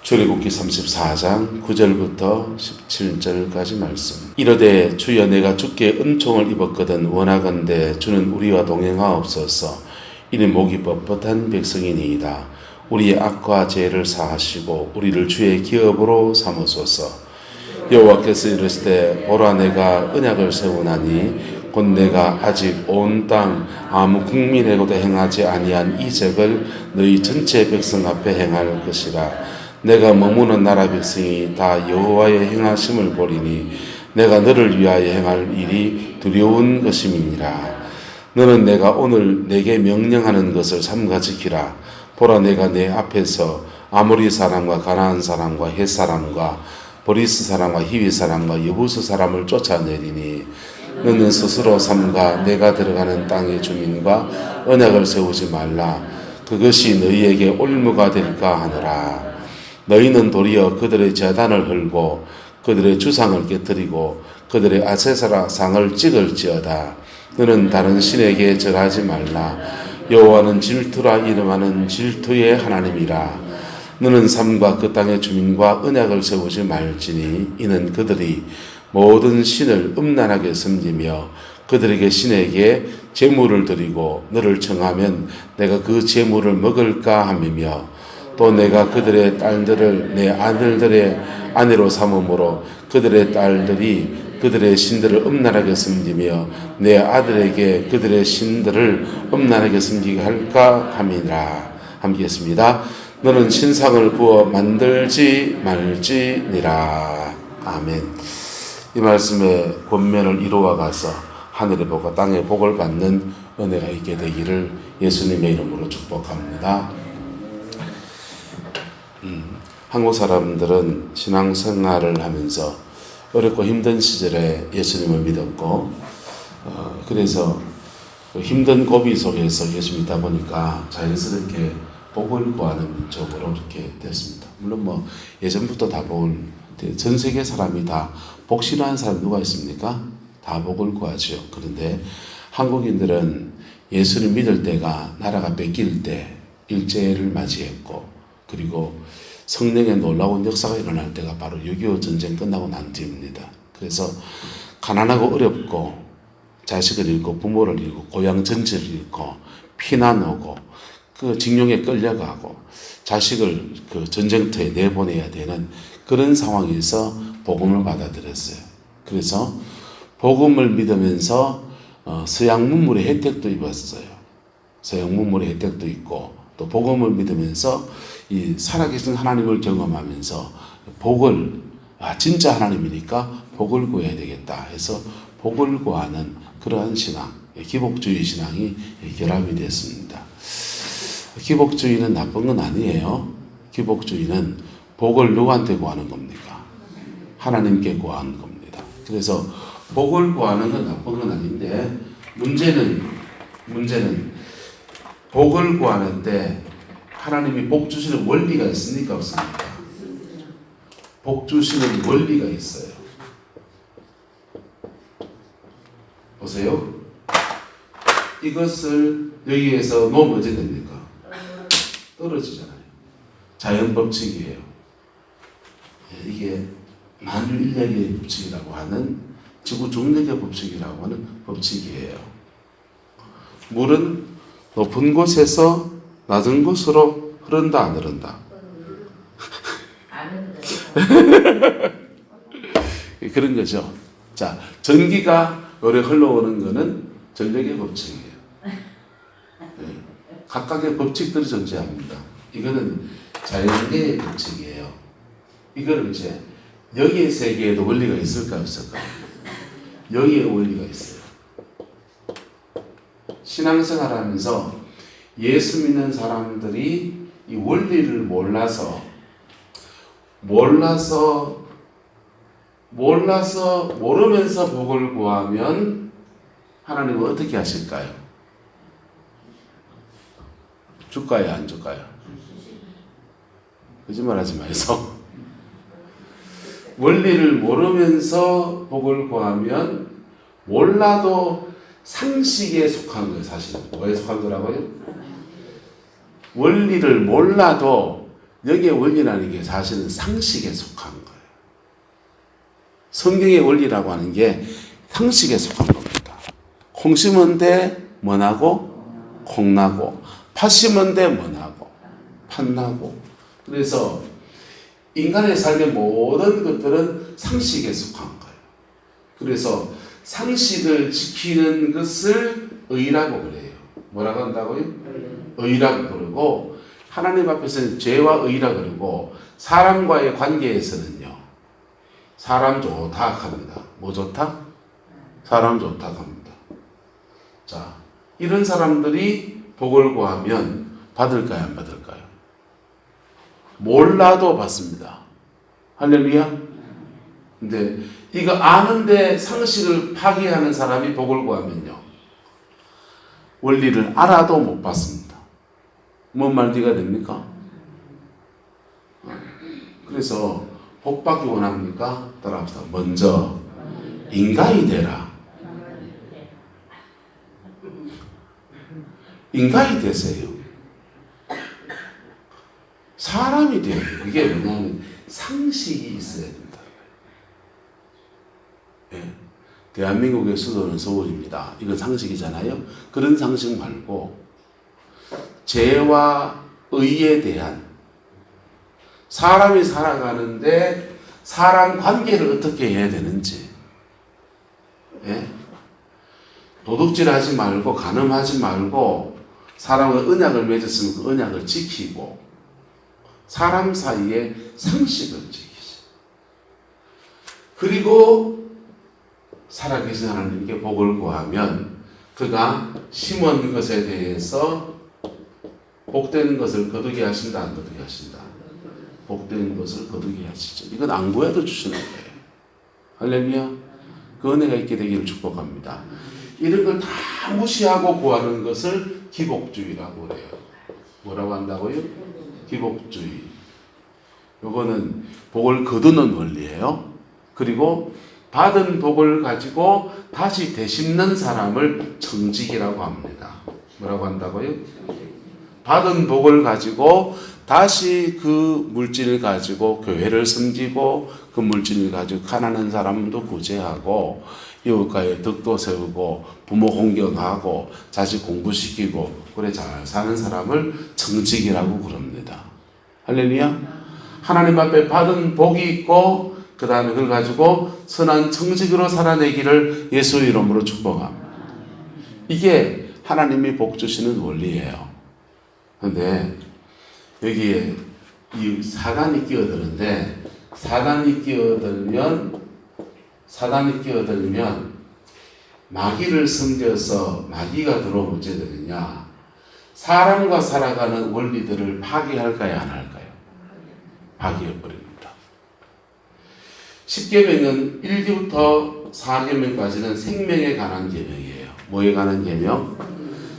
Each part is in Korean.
출애굽기 34장 9절부터 17절까지 말씀. 이르되 주여 내가 주께 은총을 입었거든 원하건대 주는 우리와 동행하옵소서. 이는 목이 뻣뻣한 백성이니이다. 우리의 악과 죄를 사하시고 우리를 주의 기업으로 삼으소서. 여호와께서 이르시되 보라 내가 언약을 세우나니 곧 내가 아직 온 땅 아무 국민에게도 행하지 아니한 이 죄를 너희 전체 백성 앞에 행할 것이라. 내가 머무는 나라 백성이 다 여호와의 행하심을 보리니 내가 너를 위하여 행할 일이 두려운 것임이니라. 너는 내가 오늘 내게 명령하는 것을 삼가 지키라. 보라 내가 내 앞에서 아모리 사람과 가나안 사람과 헷 사람과 보리스 사람과 히위 사람과 여부스 사람을 쫓아내리니 너는 스스로 삼가 내가 들어가는 땅의 주민과 언약을 세우지 말라. 그것이 너희에게 올무가 될까 하노라. 너희는 도리어 그들의 제단을 헐고 그들의 주상을 깨뜨리고 그들의 아세라 상을 찍을지어다. 너는 다른 신에게 절하지 말라. 여호와는 질투라 이름하는 질투의 하나님이라. 너는 삶과 그 땅의 주민과 언약을 세우지 말지니 이는 그들이 모든 신을 음란하게 섬기며 그들에게 신에게 제물을 드리고 너를 청하면 내가 그 제물을 먹을까 함이며 또 내가 그들의 딸들을 내 아들들의 아내로 삼음으로 그들의 딸들이 그들의 신들을 음란하게 섬기며 내 아들에게 그들의 신들을 음란하게 섬기게 할까 함이라. 함께 했습니다. 너는 신상을 부어 만들지 말지니라. 아멘. 이 말씀의 권면을 이루어 가서 하늘의 복과 땅의 복을 받는 은혜가 있게 되기를 예수님의 이름으로 축복합니다. 한국 사람들은 신앙생활을 하면서 어렵고 힘든 시절에 예수님을 믿었고 그래서 힘든 고비 속에서 예수 믿다 보니까 자연스럽게 복을 구하는 쪽으로 이렇게 됐습니다. 물론 뭐 예전부터 다 전 세계 사람이 다 복 싫어하는 사람 누가 있습니까? 다 복을 구하죠. 그런데 한국인들은 예수를 믿을 때가 나라가 뺏길 때 일제를 맞이했고 그리고 성령의 놀라운 역사가 일어날 때가 바로 6.25 전쟁 끝나고 난 뒤입니다. 그래서 가난하고 어렵고 자식을 잃고 부모를 잃고 고향 전체를 잃고 피난 오고 그 징용에 끌려가고 자식을 그 전쟁터에 내보내야 되는 그런 상황에서 복음을 받아들였어요. 그래서 복음을 믿으면서 서양 문물의 혜택도 입었어요. 서양 문물의 혜택도 있고 또 복음을 믿으면서 이 살아계신 하나님을 경험하면서 복을 진짜 하나님이니까 복을 구해야 되겠다 해서 복을 구하는 그러한 신앙, 기복주의 신앙이 결합이 됐습니다. 기복주의는 나쁜 건 아니에요. 기복주의는 복을 누구한테 구하는 겁니까? 하나님께 구하는 겁니다. 그래서 복을 구하는 건 나쁜 건 아닌데 문제는 복을 구하는데 하나님이 복 주시는 원리가 있습니까? 없습니까? 복 주시는 원리가 있어요. 보세요. 이것을 여기에서 놓으면 어떻게 됩니까? 떨어지잖아요. 자연 법칙이에요. 이게 만유인력의 법칙이라고 하는 지구 중력의 법칙이라고 하는 법칙이에요. 물은 높은 곳에서 낮은 곳으로 흐른다 안 흐른다? 그런 거죠. 자, 전기가 오래 흘러오는 거는 전력의 법칙이에요. 각각의 법칙들이 존재합니다. 이거는 자연계의 법칙이에요. 이거를 이제 여기의 세계에도 원리가 있을까 없을까? 여기에 원리가 있어요. 신앙생활하면서 예수 믿는 사람들이 이 원리를 몰라서 모르면서 복을 구하면 하나님은 어떻게 하실까요? 줄까요? 안 줄까요? 거짓말하지 마세요. 원리를 모르면서 복을 구하면 몰라도 상식에 속한 거예요. 사실은 뭐에 속한 거라고요? 원리를 몰라도 여기에 원리라는 게 사실은 상식에 속한 거예요. 성경의 원리라고 하는 게 상식에 속한 겁니다. 콩 심은 데 뭐나고 콩나고, 팥 심은 데 뭐나고 팥나고. 그래서 인간의 삶의 모든 것들은 상식에 속한 거예요. 그래서 상식을 지키는 것을 의라고 그래요. 뭐라고 한다고요? 의라고 그러고, 하나님 앞에서는 죄와 의라 그러고, 사람과의 관계에서는요, 사람 좋다 합니다. 뭐 좋다? 사람 좋다 합니다. 자, 이런 사람들이 복을 구하면 받을까요, 안 받을까요? 몰라도 받습니다. 할렐루야. 근데 이거 아는데 상식을 파기하는 사람이 복을 구하면요, 원리를 알아도 못 받습니다. 뭔 말인지가 됩니까? 그래서 복 받기 원합니까? 따라합시다. 먼저 인간이 되라. 인간이 되세요. 사람이 돼요. 이게 뭐냐면 상식이 있어야 된다. 네. 대한민국의 수도는 서울입니다. 이건 상식이잖아요. 그런 상식 말고 죄와 의에 대한, 사람이 살아가는데 사람 관계를 어떻게 해야 되는지, 예? 도둑질하지 말고 간음하지 말고 사람과 언약을 맺었으면 그 언약을 지키고 사람 사이에 상식을 지키시. 그리고 살아계신 하나님께 복을 구하면 그가 심은 것에 대해서 복된 것을 거두게 하신다, 안 거두게 하신다? 복된 것을 거두게 하시죠. 이건 안 구해도 주시는 거예요. 할렐루야. 그 은혜가 있게 되기를 축복합니다. 이런 걸 다 무시하고 구하는 것을 기복주의라고 그래요. 뭐라고 한다고요? 기복주의. 요거는 복을 거두는 원리예요. 그리고 받은 복을 가지고 다시 되씹는 사람을 청직이라고 합니다. 뭐라고 한다고요? 받은 복을 가지고 다시 그 물질을 가지고 교회를 섬기고, 그 물질을 가지고 가난한 사람도 구제하고, 이웃과의 덕도 세우고, 부모 공경하고, 자식 공부시키고, 그래 잘 사는 사람을 청직이라고 그럽니다. 할렐루야. 하나님 앞에 받은 복이 있고, 그 다음에 그걸 가지고 선한 청직으로 살아내기를 예수 이름으로 축복합니다. 이게 하나님이 복 주시는 원리예요. 그런데 여기에 이 사단이 끼어드는데, 사단이 끼어들면 마귀를 섬겨서 마귀가 들어오면 어찌 되느냐? 사람과 살아가는 원리들을 파괴할까요, 안 할까요? 파괴해버립니다. 10계명은 1기부터 4계명까지는 생명에 관한 계명이에요. 뭐에 관한 계명?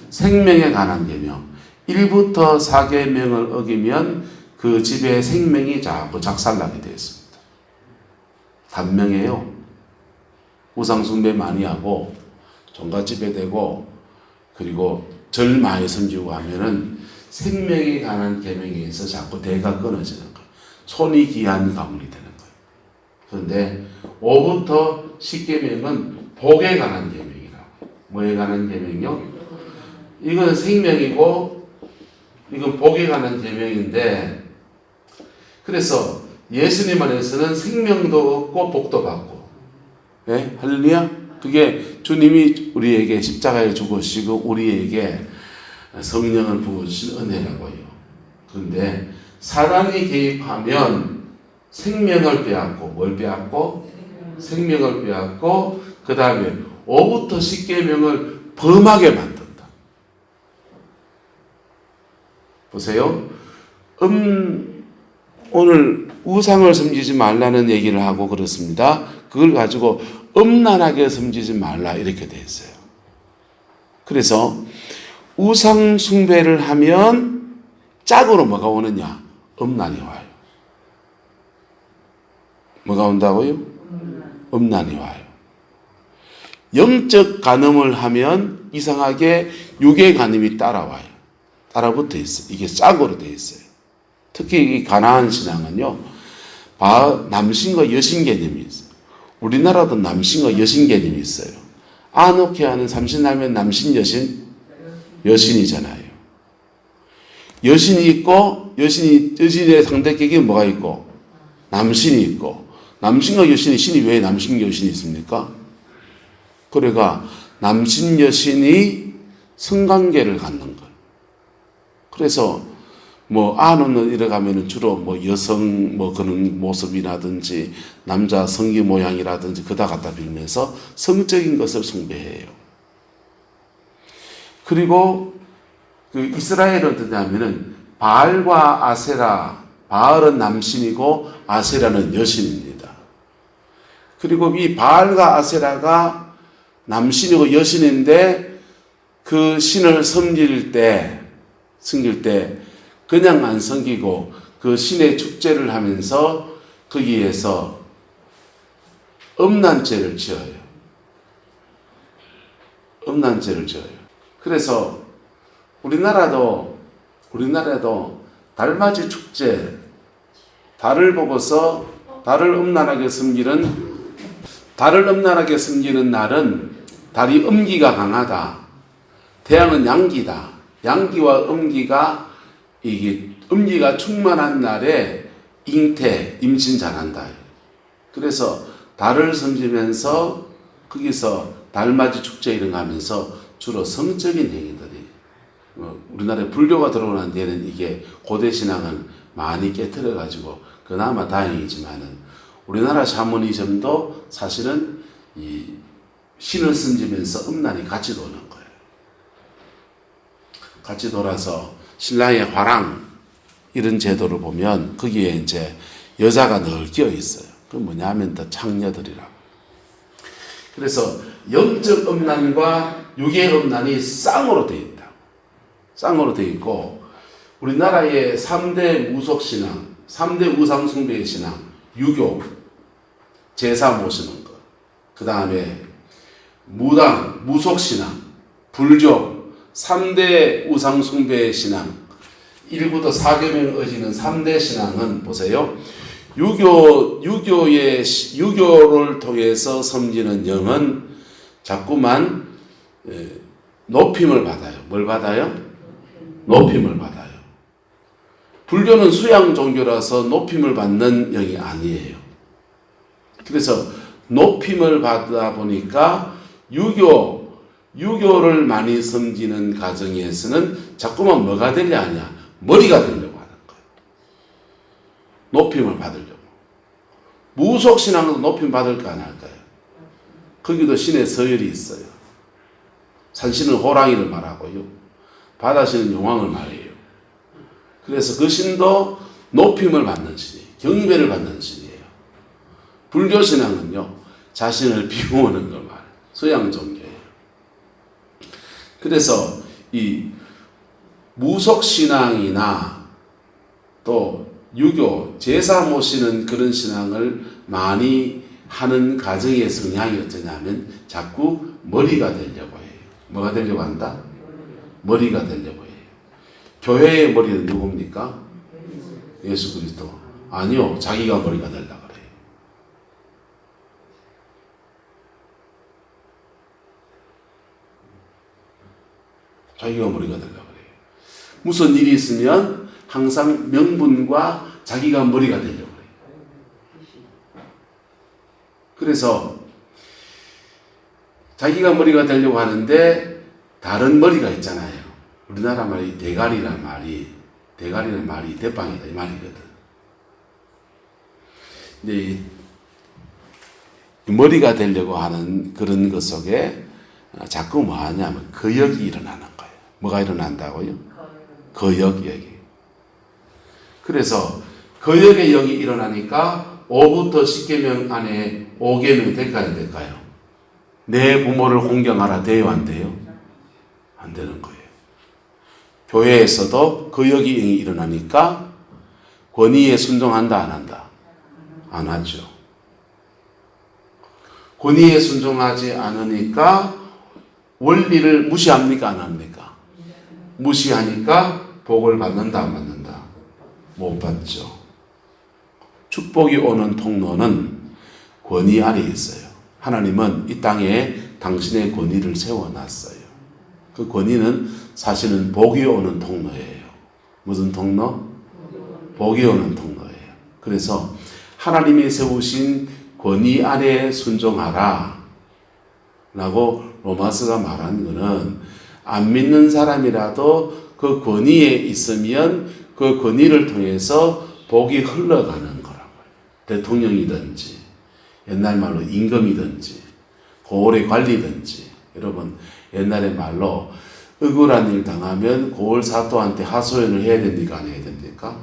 생명에 관한 계명. 1부터 4계명을 어기면 그 집에 생명이 자꾸 작살나게 되어 있습니다. 단명해요. 우상숭배 많이 하고 종갓집에 대고 그리고 절 많이 섬기고 하면은 생명에 관한 계명에 의해서 자꾸 대가 끊어지는 거예요. 손이 귀한 가문이 되는 거예요. 그런데 5부터 10계명은 복에 관한 계명이라고. 뭐에 관한 계명이요? 이건 생명이고 이건 복에 관한 계명인데, 그래서 예수님 안에서는 생명도 얻고 복도 받고, 네? 할렐루야. 그게 주님이 우리에게 십자가에 죽으시고 우리에게 성령을 부어주신 은혜라고요. 그런데 사단이 개입하면 생명을 빼앗고, 뭘 빼앗고? 생명을 빼앗고, 그 다음에 5부터 10계명을 범하게 만든다. 보세요. 오늘 우상을 섬기지 말라는 얘기를 하고 그렇습니다. 그걸 가지고 음란하게 섬기지 말라 이렇게 돼 있어요. 그래서 우상 숭배를 하면 짝으로 뭐가 오느냐? 음란이 와요. 뭐가 온다고요? 음란이 와요. 영적 간음을 하면 이상하게 육의 간음이 따라와요. 따라붙어 있어요. 이게 짝으로 되어 있어요. 특히 이 가나안 신앙은요, 남신과 여신 개념이 있어요. 우리나라도 남신과 여신 개념이 있어요. 아노케아는 삼신하면 남신, 여신이잖아요. 여신이 있고, 여신의 상대격이 뭐가 있고, 남신이 있고, 남신과 여신이, 신이 왜 남신과 여신이 있습니까? 그러니까 남신, 여신이 성관계를 갖는 것. 그래서 아노는 이래가면은 주로 여성 그런 모습이라든지 남자 성기 모양이라든지 그다 갖다 빌면서 성적인 것을 숭배해요. 그리고 그 이스라엘은 어떠냐면은 바알과 아세라, 바알은 남신이고 아세라는 여신입니다. 그리고 이 바알과 아세라가 남신이고 여신인데 그 신을 섬길 때 그냥 안 섬기고 그 신의 축제를 하면서 거기에서 음란죄를 지어요. 그래서 우리나라도 달맞이 축제, 달을 보고서 달을 음란하게 섬기는 날은 달이 음기가 강하다. 태양은 양기다. 양기와 음기가 음기가 충만한 날에 임신 잘한다. 그래서 달을 섬기면서 거기서 달맞이 축제 이런 거 하면서 주로 성적인 행위들이 우리나라에 불교가 들어오는 데는 이게 고대 신앙을 많이 깨트려 가지고 그나마 다행이지만은 우리나라 샤머니즘도 사실은 이 신을 섬기면서 음란이 같이 도는 거예요. 같이 돌아서 신라의 화랑 이런 제도를 보면 거기에 이제 여자가 늘 끼어 있어요. 그 뭐냐면 더 창녀들이라고. 그래서 영적 음란과 육의 음란이 쌍으로 되어 있다. 쌍으로 되어 있고 우리나라의 3대 무속신앙, 3대 우상숭배의 신앙, 유교, 제사 모시는 것, 그 다음에 무당, 무속신앙, 불교, 3대 우상숭배의 신앙, 일부도 사계명을 어지는 3대 신앙은 보세요. 유교를 통해서 섬기는 영은 자꾸만 높임을 받아요. 뭘 받아요? 높임을 받아요. 불교는 수양 종교라서 높임을 받는 영이 아니에요. 그래서 높임을 받다 보니까 유교를 많이 섬기는 가정에서는 자꾸만 뭐가 되려 하냐? 머리가 되려고 하는 거예요. 높임을 받으려고. 무속신앙도 높임 받을까 안 할까요? 거기도 신의 서열이 있어요. 산신은 호랑이를 말하고요. 바다신은 용왕을 말해요. 그래서 그 신도 높임을 받는 신이에요. 경배를 받는 신이에요. 불교신앙은요, 자신을 비우는 걸 말해요. 수양 종교예요. 그래서 이 무속신앙이나 또 유교, 제사 모시는 그런 신앙을 많이 하는 가정의 성향이 어떠냐면 자꾸 머리가 되려고 해요. 뭐가 되려고 한다? 머리가 되려고 해요. 교회의 머리는 누굽니까? 예수 그리스도. 아니요. 자기가 머리가 되려고 그래요. 자기가 머리가 되려고 그래요. 무슨 일이 있으면 항상 명분과 자기가 머리가 되려고 그래요. 그래서 자기가 머리가 되려고 하는데 다른 머리가 있잖아요. 우리나라 말이 대가리란 말이 대빵이다 이 말이거든. 근데 이 머리가 되려고 하는 그런 것 속에 자꾸 뭐 하냐면 거역이 일어나는 거예요. 뭐가 일어난다고요? 거역이. 그래서 거역의 역이 일어나니까 5부터 10계명 안에 5계명이 될까요? 안 될까요? 내 부모를 공경하라 돼요? 안 돼요? 안 되는 거예요. 교회에서도 거역이 일어나니까 권위에 순종한다 안 한다? 안 하죠. 권위에 순종하지 않으니까 원리를 무시합니까? 안 합니까? 무시하니까 복을 받는다 안 받는다? 못 받죠. 축복이 오는 통로는 권위 안에 있어요. 하나님은 이 땅에 당신의 권위를 세워놨어요. 그 권위는 사실은 복이 오는 통로예요. 무슨 통로? 복이 오는 통로예요. 그래서 하나님이 세우신 권위 안에 순종하라 라고 로마서가 말한 것은 안 믿는 사람이라도 그 권위에 있으면 그 권위를 통해서 복이 흘러가는 거라고요. 대통령이든지 옛날 말로 임금이든지 고을의 관리든지, 여러분 옛날의 말로 억울한 일 당하면 고을 사또한테 하소연을 해야 됩니까? 안 해야 됩니까?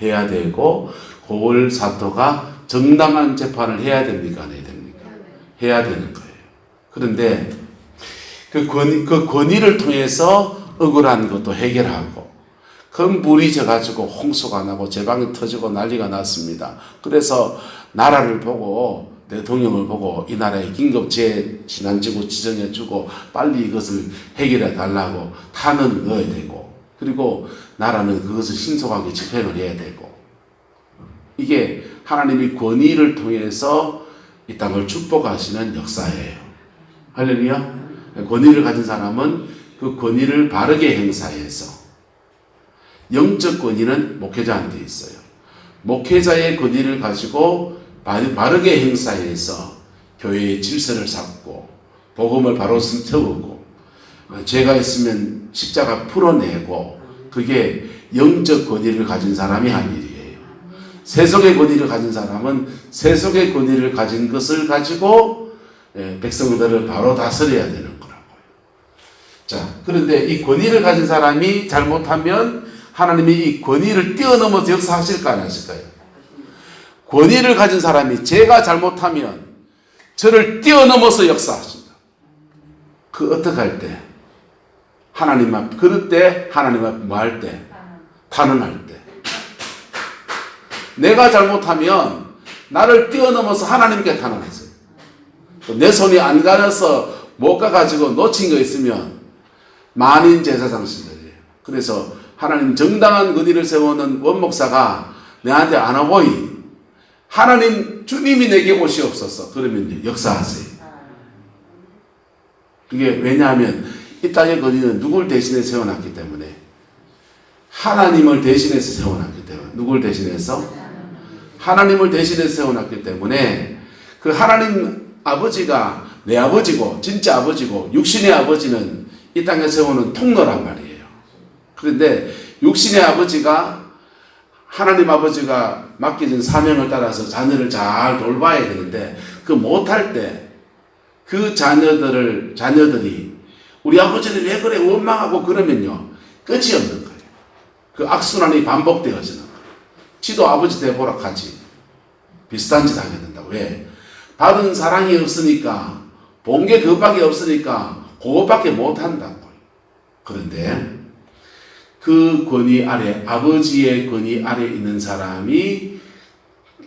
해야 되고, 고을 사또가 정당한 재판을 해야 됩니까? 안 해야 됩니까? 해야 되는 거예요. 그런데 그 권위를 통해서 억울한 것도 해결하고, 큰 물이 져가지고 홍수가 나고 제방이 터지고 난리가 났습니다. 그래서 나라를 보고, 대통령을 보고 이 나라에 긴급 재난지구 지정해주고 빨리 이것을 해결해 달라고 탄은 넣어야 되고, 그리고 나라는 그것을 신속하게 집행을 해야 되고, 이게 하나님이 권위를 통해서 이 땅을 축복하시는 역사예요. 할렐루야. 권위를 가진 사람은 그 권위를 바르게 행사해서, 영적 권위는 목회자한테 있어요. 목회자의 권위를 가지고 바르게 행사해서 교회의 질서를 잡고 복음을 바로 세우고 죄가 있으면 십자가 풀어내고, 그게 영적 권위를 가진 사람이 한 일이에요. 세속의 권위를 가진 사람은 세속의 권위를 가진 것을 가지고 백성들을 바로 다스려야 되는 거라고요. 자, 그런데 이 권위를 가진 사람이 잘못하면 하나님이 이 권위를 뛰어넘어서 역사하실까 안 하실까요? 권위를 가진 사람이 제가 잘못하면 저를 뛰어넘어서 역사하신다. 그 어떻게 할 때? 하나님 앞, 그럴 때 하나님 앞 뭐 할 때? 탄원할 때. 내가 잘못하면 나를 뛰어넘어서 하나님께 탄원하세요. 내 손이 안 가려서 못 가가지고 놓친 거 있으면 만인 제사장신들이에요. 그래서 하나님 정당한 권위를 세우는 원목사가 내한테 안 와보이, 하나님 주님이 내게 오시옵소서. 그러면 역사하세요. 그게 왜냐하면 이 땅의 권위는 누굴 대신해 세워놨기 때문에, 하나님을 대신해서 세워놨기 때문에, 누굴 대신해서? 하나님을 대신해서 세워놨기 때문에 그 하나님 아버지가 내 아버지고 진짜 아버지고 육신의 아버지는 이 땅에 세우는 통로란 말이에요. 그런데 육신의 아버지가, 하나님 아버지가 맡겨진 사명을 따라서 자녀를 잘 돌봐야 되는데, 그 못할 때 그 자녀들이 우리 아버지는 왜 그래 원망하고 그러면요 끝이 없는 거예요. 그 악순환이 반복되어지는 거예요. 지도 아버지 돼보라 하지 비슷한 짓 하게 된다. 왜? 받은 사랑이 없으니까, 본 게 그것밖에 없으니까 그것밖에 못한다고. 그런데 그 권위 아래, 아버지의 권위 아래 있는 사람이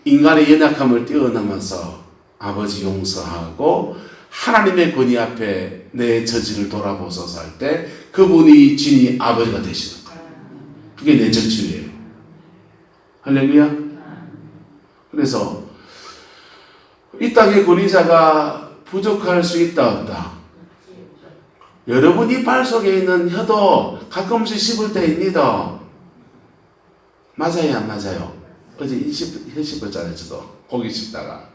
인간의 연약함을 뛰어넘어서 아버지 용서하고 하나님의 권위 앞에 내 처지를 돌아보소서 할 때 그분이 진이 아버지가 되시는 거예요. 그게 내적 치유예요. 할렐루야. 그래서 이 땅의 권위자가 부족할 수 있다 없다? 여러분 이빨 속에 있는 혀도 가끔씩 씹을 때입니다. 맞아요, 안 맞아요? 어제 혀 씹었잖아요, 저도. 고기 씹다가.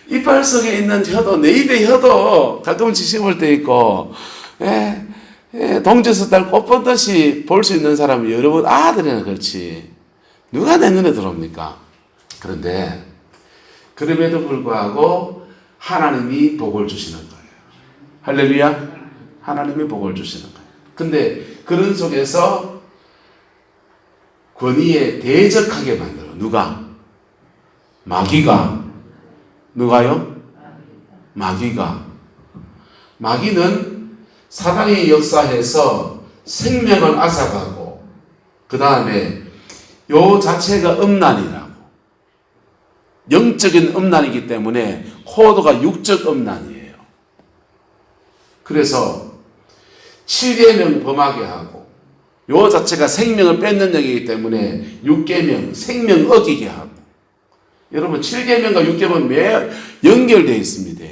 이빨 속에 있는 혀도, 내 입의 혀도 가끔씩 씹을 때 있고, 동지에서 딸 꽃 보듯이 볼 수 있는 사람은 여러분 아들이나 그렇지. 누가 내 눈에 들어옵니까? 그런데, 그럼에도 불구하고 하나님이 복을 주시는 거예요. 할렐루야. 하나님이 복을 주시는 거예요. 근데 그런 속에서 권위에 대적하게 만들어. 누가? 마귀가. 누가요? 마귀가. 마귀는 사단이 역사해서 생명을 앗아가고, 그 다음에 요 자체가 음란이라고. 영적인 음란이기 때문에 호도가 육적 음란이에요. 그래서 7계명 범하게 하고 요 자체가 생명을 뺏는 영이기 때문에 6계명, 생명 어기게 하고. 여러분 7계명과 6계명은 매일 연결되어 있습니다.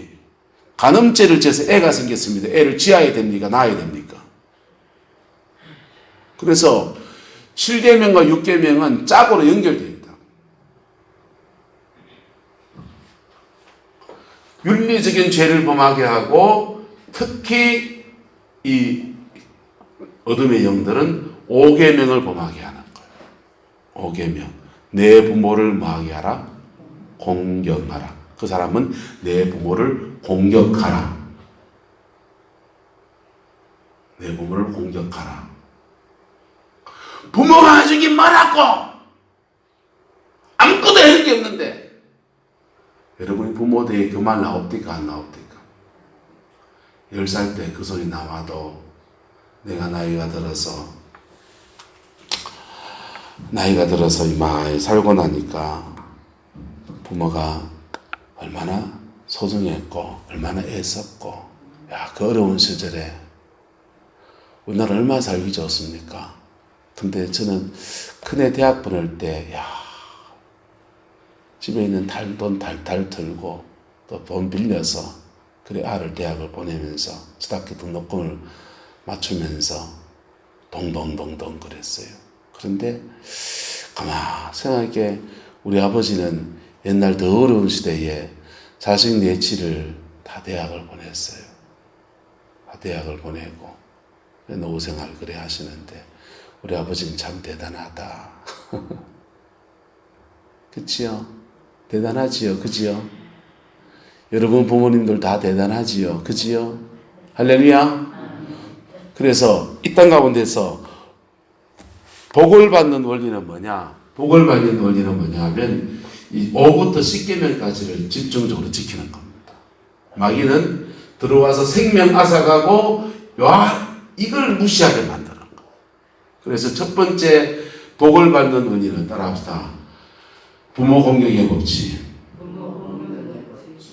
간음죄를 지어서 애가 생겼습니다. 애를 지어야 됩니까? 낳아야 됩니까? 그래서 7계명과 6계명은 짝으로 연결되어 있다. 윤리적인 죄를 범하게 하고 특히 이 어둠의 영들은 5계명을 범하게 하는 거예요. 5계명. 내 부모를 뭐하게 하라? 공경하라. 그 사람은 내 부모를 공격하라. 내 부모를 공격하라. 부모가 해주긴 뭐라고! 아무것도 해준 게 없는데 여러분이 부모 대에 그 말 나옵니까? 안 나옵니까? 10살 때 그 소리 나와도 내가 나이가 들어서 이마에 살고 나니까 부모가 얼마나 소중했고 얼마나 애썼고 야, 그 어려운 시절에 우리나라 얼마나 살기 좋습니까? 근데 저는 큰애 대학 보낼 때 야, 집에 있는 돈 달달 털고 또 돈 빌려서 그래 아를 대학을 보내면서 초등학교 등록금을 맞추면서 동동동동 그랬어요. 그런데 가만 생각해 우리 아버지는 옛날 더 어려운 시대에 자식 내치를 다 대학을 보냈어요. 다 대학을 보내고 노후 생활 그래 하시는데 우리 아버지는 참 대단하다. 그치요? 대단하지요? 그지요? 여러분 부모님들 다 대단하지요? 그지요? 할렐루야? 그래서 이 땅 가운데서 복을 받는 원리는 뭐냐? 복을 받는 원리는 뭐냐 하면 이 5부터 10계명까지를 집중적으로 지키는 겁니다. 마귀는 들어와서 생명 앗아가고 이걸 무시하게 만드는 거. 그래서 첫 번째 복을 받는 원리는 따라합시다. 부모 공경의 법칙.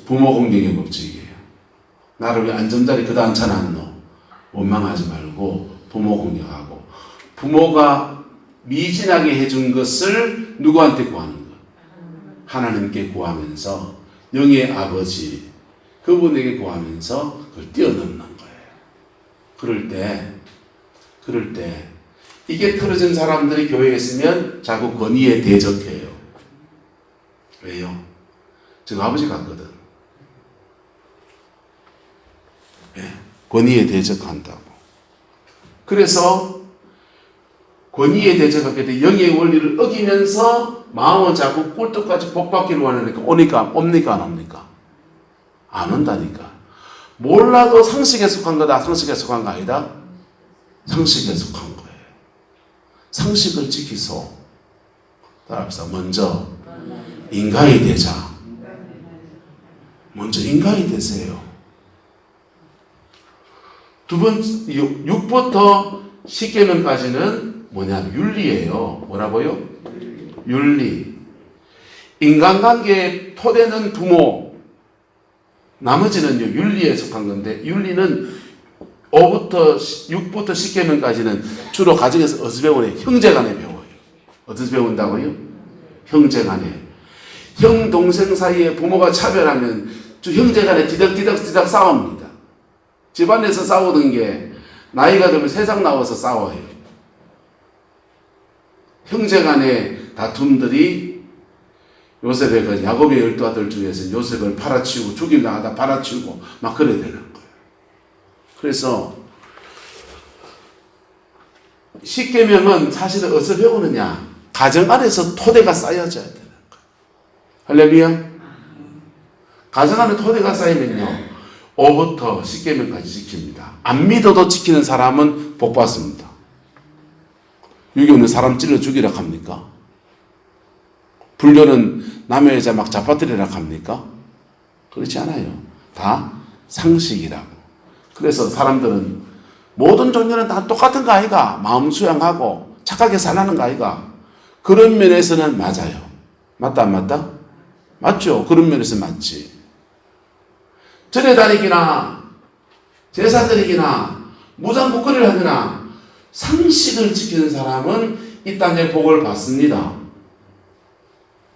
부모 공경의 법칙이에요. 나를 왜 안전자리 그다 앉혀놨노? 원망하지 말고 부모 공경하고 부모가 미진하게 해준 것을 누구한테 구하는 것? 하나님께 구하면서 영의 아버지 그분에게 구하면서 그걸 뛰어넘는 거예요. 그럴 때 이게 틀어진 사람들이 교회에 있으면 자꾸 권위에 대적해요. 왜요? 제가 아버지 같거든. 네, 권위에 대적한다고. 그래서 권위에 대적하게 돼 영의 원리를 어기면서 마음은 자꾸 꿀떡같이 복받기를 원하니까 옵니까 안 옵니까? 안 온다니까. 몰라도 상식에 속한 거다. 상식에 속한 거 아니다. 상식에 속한 거예요. 상식을 지키소. 따라합시다. 먼저 인간이 되자. 먼저 인간이 되세요. 두 번째 6부터 10계명까지는 뭐냐? 윤리예요. 뭐라고요? 윤리. 인간관계의 토대는 부모. 나머지는요, 윤리에 속한 건데, 윤리는 6부터 10계명까지는 주로 가정에서 어디서 배우냐? 형제간에 배워요. 어디서 배운다고요? 형제간에. 형, 동생 사이에 부모가 차별하면 형제간에 뒤덕뒤덕 싸웁니다. 집안에서 싸우던 게 나이가 들면 세상 나와서 싸워요. 형제간의 다툼들이 요셉의 그 야곱의 12아들 중에서 요셉을 팔아치우고 죽이려 하다 팔아치우고 막 그래야 되는 거예요. 그래서 10계명은 사실은 어디서 배우느냐? 가정 안에서 토대가 쌓여져야 되는 거예요. 할렐루야? 가정 안에 토대가 쌓이면요 5부터 10계명까지 지킵니다. 안 믿어도 지키는 사람은 복 받습니다. 유교는 사람 찔러 죽이라 합니까? 불교는 남의 여자 막 잡아뜨리라 합니까? 그렇지 않아요. 다 상식이라고. 그래서 사람들은 모든 종교는 다 똑같은 거 아이가? 마음 수양하고 착하게 살라는 거 아이가? 그런 면에서는 맞아요. 맞다 안 맞다? 맞죠. 그런 면에서 맞지. 절에 다니기나 제사 드리기나 무상복거리를 하거나 상식을 지키는 사람은 이 땅에 복을 받습니다.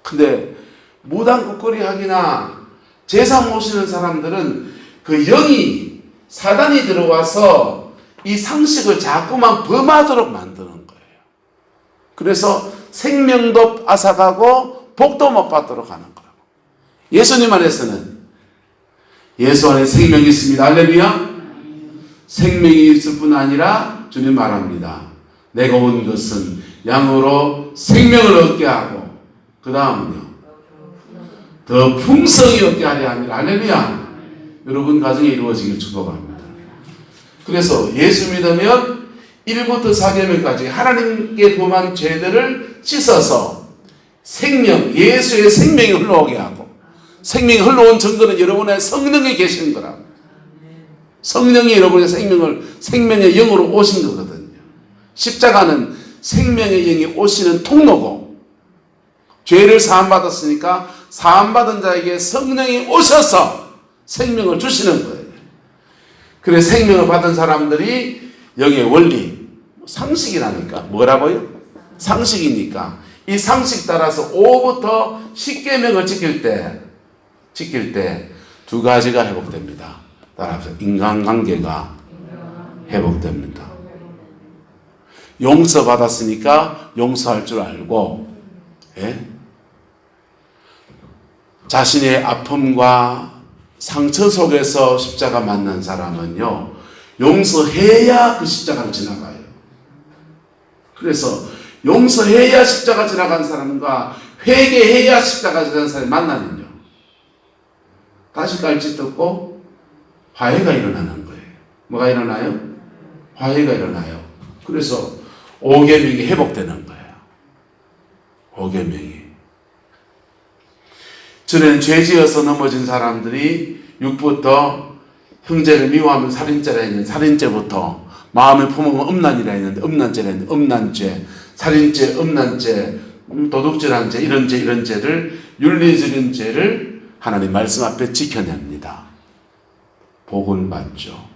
근데 무당국거리 하기나 제사 모시는 사람들은 그 영이, 사단이 들어와서 이 상식을 자꾸만 범하도록 만드는 거예요. 그래서 생명도 앗아가고 복도 못 받도록 하는 거라고. 예수님 안에서는, 예수 안에 생명이 있습니다. 할렐루야. 생명이 있을 뿐 아니라 주님 말합니다. 내가 온 것은 양으로 생명을 얻게 하고 그 다음은요 더 풍성히 얻게 하려 합니다. 할렐루야. 여러분 가정에 이루어지길 축복합니다. 그래서 예수 믿으면 1부터 4계명까지 하나님께 범한 죄들을 씻어서 생명, 예수의 생명이 흘러오게 하고, 생명이 흘러온 증거는 여러분의 성령에 계시는 거랍니다. 성령이 여러분의 생명의 영으로 오신 거거든요. 십자가는 생명의 영이 오시는 통로고, 죄를 사함받았으니까 사함받은 자에게 성령이 오셔서 생명을 주시는 거예요. 그래서 생명을 받은 사람들이 영의 원리, 상식이라니까. 뭐라고요? 상식이니까. 이 상식 따라서 5부터 10계명을 지킬 때 두 가지가 회복됩니다. 따라서 인간관계가 회복됩니다. 용서받았으니까 용서할 줄 알고, 예? 자신의 아픔과 상처 속에서 십자가 만난 사람은요, 용서해야 그 십자가를 지나가요. 그래서 용서해야 십자가 지나간 사람과 회개해야 십자가 지나간 사람이 만나면요, 다시 깔짓 뜯고 화해가 일어나는 거예요. 뭐가 일어나요? 화해가 일어나요. 그래서 5계명이 회복되는 거예요. 5계명이. 전에는 죄지어서 넘어진 사람들이 6부터 형제를 미워하면 살인죄라 했는데 살인죄부터, 마음의 품으면 음란이라 했는데 음란죄라 했는데 음란죄, 살인죄, 음란죄, 도둑질한 죄, 이런 죄를, 윤리적인 죄를 하나님 말씀 앞에 지켜냅니다. 복을 받죠.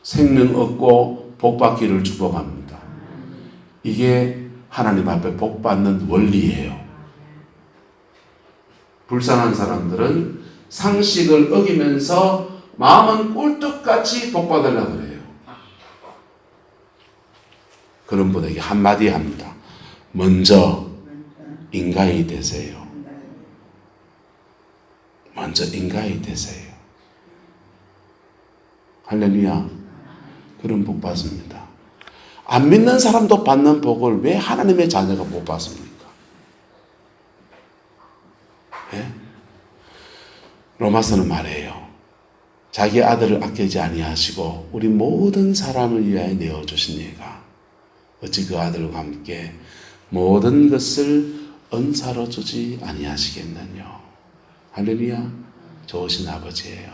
생명 얻고 복 받기를 축복합니다. 이게 하나님 앞에 복 받는 원리예요. 불쌍한 사람들은 상식을 어기면서 마음은 꿀떡같이 복 받으려고 그래요. 그런 분에게 한마디 합니다. 먼저 인간이 되세요. 먼저 인간이 되세요. 할렐루야. 그런 복 받습니다. 안 믿는 사람도 받는 복을 왜 하나님의 자녀가 못 받습니까? 예? 로마서는 말해요. 자기 아들을 아끼지 아니하시고 우리 모든 사람을 위하여 내어주신 이가 어찌 그 아들과 함께 모든 것을 은사로 주지 아니하시겠느냐. 할렐루야. 좋으신 아버지예요.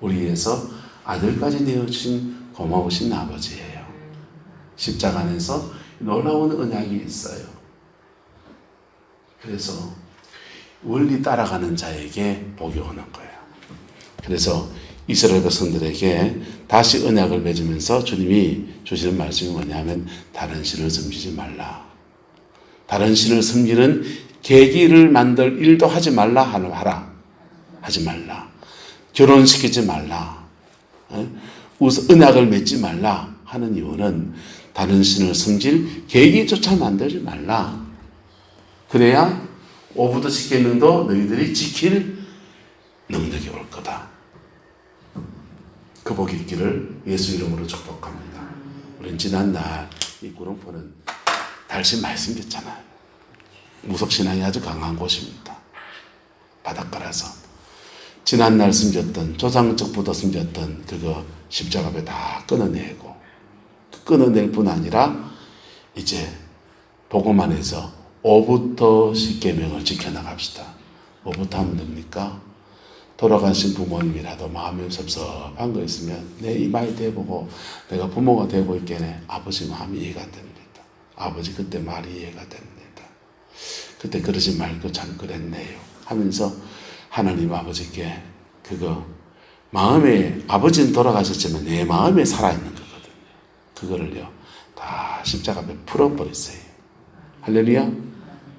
우리 위해서 아들까지 내어주신 고마우신 아버지예요. 십자가 안에서 놀라운 언약이 있어요. 그래서 원리 따라가는 자에게 복이 오는 거예요. 그래서 이스라엘 백성들에게 다시 언약을 맺으면서 주님이 주시는 말씀이 뭐냐면 다른 신을 섬기지 말라. 다른 신을 섬기는 계기를 만들 일도 하지 말라 하라. 하지 말라. 결혼시키지 말라. 언약을 맺지 말라 하는 이유는 다른 신을 섬길 계기조차 만들지 말라. 그래야 5부터 10계명도 너희들이 지킬 능력이 올 거다. 그 복이 있기를 예수 이름으로 축복합니다. 우리는 지난날 이 구름포는 달신 말씀했잖아요. 무속신앙이 아주 강한 곳입니다. 바닷가라서 지난날 숨겼던 조상적부터 숨겼던 그거 십자가에 다 끊어내고, 끊어낼 뿐 아니라 이제 복음 안에서 5부터 10계명을 지켜나갑시다. 5부터 하면 됩니까? 돌아가신 부모님이라도 마음이 섭섭한 거 있으면 내 이마에 대보고 내가 부모가 되고 있겠네. 아버지 마음이 이해가 됩니다. 아버지 그때 말이 이해가 됩니다. 그때 그러지 말고 참 그랬네요 하면서 하나님 아버지께 그거 마음에, 아버지는 돌아가셨지만 내 마음에 살아있는 거 그거를요 다 십자가 앞에 풀어버렸어요. 할렐루야.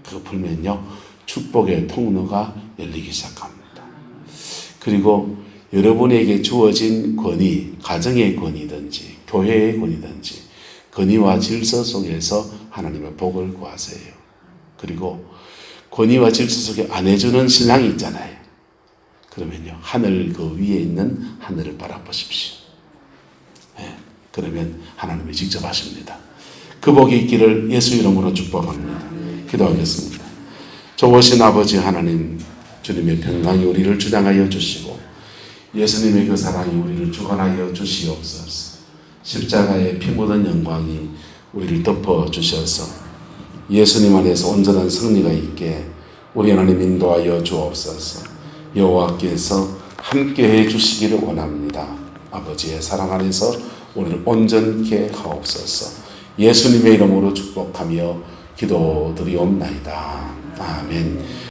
그거 풀면요 축복의 통로가 열리기 시작합니다. 그리고 여러분에게 주어진 권위, 가정의 권위든지 교회의 권위든지 권위와 질서 속에서 하나님의 복을 구하세요. 그리고 권위와 질서 속에 안 해주는 신랑이 있잖아요. 그러면요 하늘 그 위에 있는 하늘을 바라보십시오. 네, 그러면 하나님이 직접 하십니다. 그 복이 있기를 예수 이름으로 축복합니다. 기도하겠습니다. 좋으신 아버지 하나님, 주님의 평강이 우리를 주장하여 주시고 예수님의 그 사랑이 우리를 주관하여 주시옵소서. 십자가의 피 묻은 영광이 우리를 덮어 주셔서 예수님 안에서 온전한 승리가 있게 우리 하나님 인도하여 주옵소서. 여호와께서 함께해 주시기를 원합니다. 아버지의 사랑 안에서 우리를 온전케 하옵소서. 예수님의 이름으로 축복하며 기도드리옵나이다. 아멘.